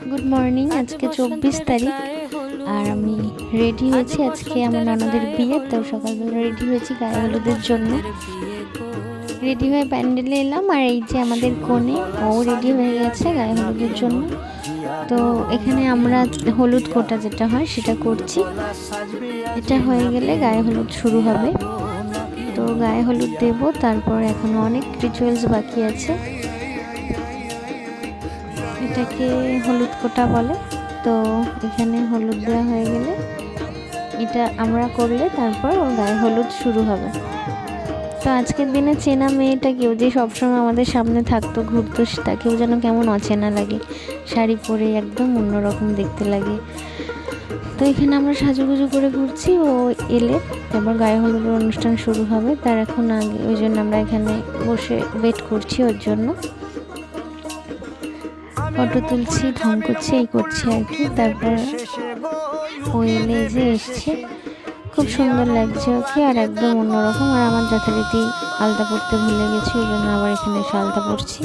Good morning. আজকে 24 তারিখ আর আমি রেডি হয়েছি। আজকে আমার ননদের বিয়ে, তো সকালবেলা রেডি হয়েছি গায়ে হলুদের জন্য। রেডি হয়ে প্যান্ডেলে এলাম, আর এই যে আমাদের কনে, ও রেডি হয়ে গেছে গায়ে হলুদের জন্য। তো এখানে আমরা হলুদ কোটা যেটা হয় সেটা করছি। এটা হয়ে গেলে গায়ে হলুদ শুরু হবে। তো গায়ে হলুদ দেব, তারপর এখনো অনেক রিচুয়ালস বাকি আছে। এটাকে হলুদ কোটা বলে। তো এখানে হলুদ দেওয়া হয়ে গেলে, এটা আমরা করলে তারপর ওর গায়ে হলুদ শুরু হবে। তো আজকের দিনে চেনা মেয়েটা কেউ যে সবসময় আমাদের সামনে থাকতো, ঘুরতো, তাকেও যেন কেমন অচেনা লাগে। শাড়ি পরে একদম অন্যরকম দেখতে লাগে। তো এখানে আমরা সাজুগুজু করে ঘুরছি। ও এলে এবার গায়ে হলুদের অনুষ্ঠান শুরু হবে, তার এখন আগে, ওই জন্য আমরা এখানে বসে ওয়েট করছি ওর জন্য। ফটো তুলছি, ঢং করছি, এই করছি আর কি। তারপর ও এলে, যে এসছে, খুব সুন্দর লাগছে ওকে, আর একদম অন্যরকম। আর আমার যথারীতি আলতা পরতে ভুলে গেছি, ওই জন্য আবার এখানে এসে আলতা পরছি।